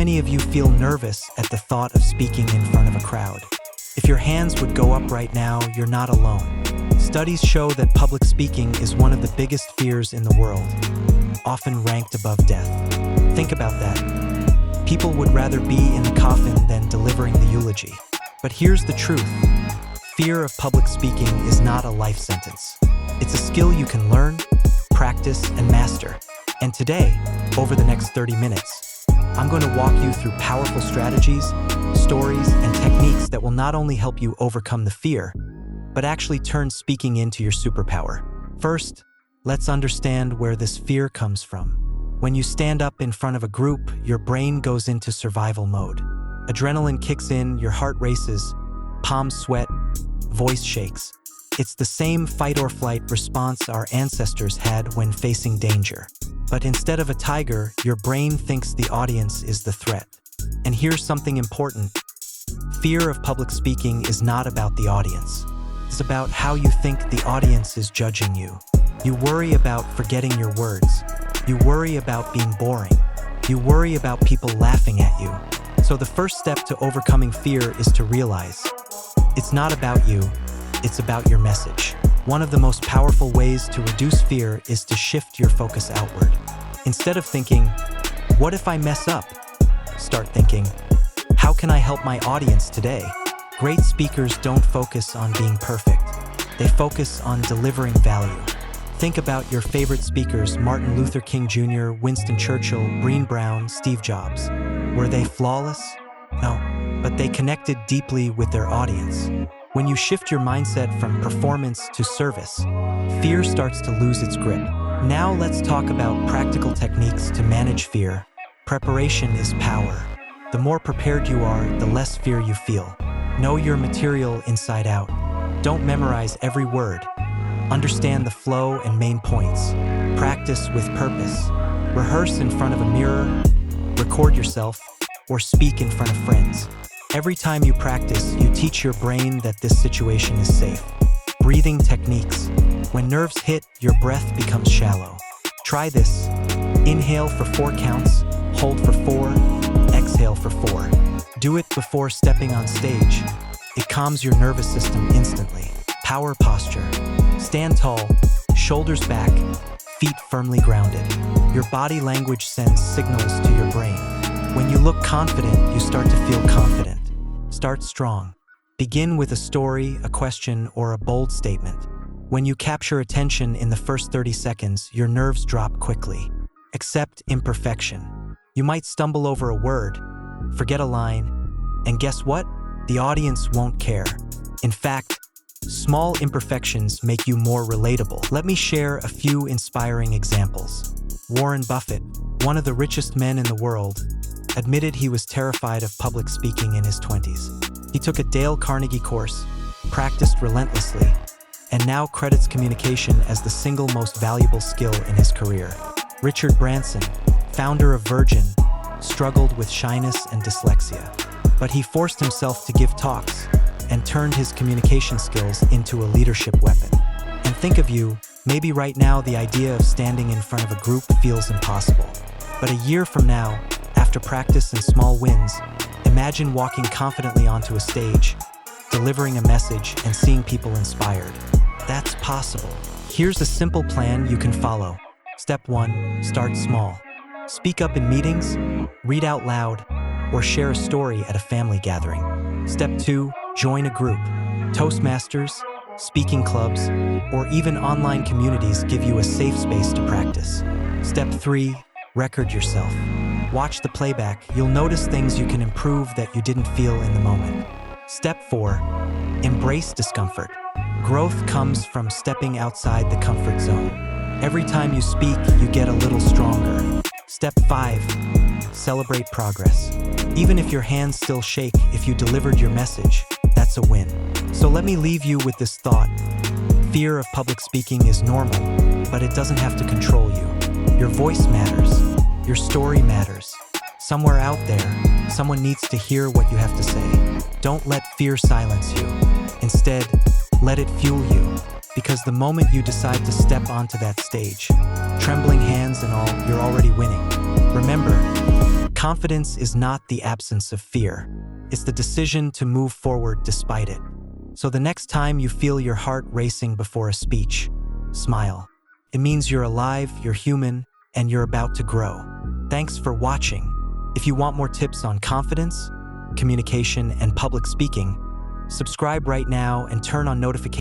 many of you feel nervous at the thought of speaking in front of a crowd? If your hands would go up right now, you're not alone. Studies show that public speaking is one of the biggest fears in the world, often ranked above death. Think about that. People would rather be in the coffin than delivering the eulogy. But here's the truth. Fear of public speaking is not a life sentence. It's a skill you can learn, practice, and master. And today, over the next 30 minutes, I'm going to walk you through powerful strategies, stories, and techniques that will not only help you overcome the fear, but actually turn speaking into your superpower. First, let's understand where this fear comes from. When you stand up in front of a group, your brain goes into survival mode. Adrenaline kicks in, your heart races, palms sweat, voice shakes. It's the same fight or flight response our ancestors had when facing danger. But instead of a tiger, your brain thinks the audience is the threat. And here's something important. Fear of public speaking is not about the audience. It's about how you think the audience is judging you. You worry about forgetting your words. You worry about being boring. You worry about people laughing at you. So the first step to overcoming fear is to realize it's not about you, it's about your message. One of the most powerful ways to reduce fear is to shift your focus outward. Instead of thinking, what if I mess up? Start thinking, how can I help my audience today? Great speakers don't focus on being perfect. They focus on delivering value. Think about your favorite speakers, Martin Luther King Jr., Winston Churchill, Brené Brown, Steve Jobs. Were they flawless? No, but they connected deeply with their audience. When you shift your mindset from performance to service, fear starts to lose its grip. Now let's talk about practical techniques to manage fear. Preparation is power. The more prepared you are, the less fear you feel. Know your material inside out. Don't memorize every word. Understand the flow and main points. Practice with purpose. Rehearse in front of a mirror, record yourself, or speak in front of friends. Every time you practice, you teach your brain that this situation is safe. Breathing techniques. When nerves hit, your breath becomes shallow. Try this. Inhale for 4 counts, hold for 4, exhale for 4. Do it before stepping on stage. It calms your nervous system instantly. Power posture. Stand tall, shoulders back, feet firmly grounded. Your body language sends signals to your brain. When you look confident, you start to feel confident. Start strong. Begin with a story, a question, or a bold statement. When you capture attention in the first 30 seconds, your nerves drop quickly. Accept imperfection. You might stumble over a word, forget a line, and guess what? The audience won't care. In fact, small imperfections make you more relatable. Let me share a few inspiring examples. Warren Buffett, one of the richest men in the world, admitted he was terrified of public speaking in his 20s. He took a Dale Carnegie course, practiced relentlessly, and now credits communication as the single most valuable skill in his career. Richard Branson, founder of Virgin, struggled with shyness and dyslexia, but he forced himself to give talks and turned his communication skills into a leadership weapon. And think of you, maybe right now the idea of standing in front of a group feels impossible. But a year from now, after practice and small wins, imagine walking confidently onto a stage, delivering a message, and seeing people inspired. That's possible. Here's a simple plan you can follow. Step 1, start small. Speak up in meetings, read out loud, or share a story at a family gathering. Step 2, join a group. Toastmasters, speaking clubs, or even online communities give you a safe space to practice. Step 3, record yourself. Watch the playback. You'll notice things you can improve that you didn't feel in the moment. Step 4, embrace discomfort. Growth comes from stepping outside the comfort zone. Every time you speak, you get a little stronger. Step 5, celebrate progress. Even if your hands still shake, if you delivered your message, that's a win. So let me leave you with this thought. Fear of public speaking is normal, but it doesn't have to control you. Your voice matters. Your story matters. Somewhere out there, someone needs to hear what you have to say. Don't let fear silence you. Instead, let it fuel you. Because the moment you decide to step onto that stage, trembling hands and all, you're already winning. Remember, Confidence is not the absence of fear. It's the decision to move forward despite it. So the next time you feel your heart racing before a speech, smile. It means you're alive, you're human, and you're about to grow. Thanks for watching. If you want more tips on confidence, communication, and public speaking, subscribe right now and turn on notifications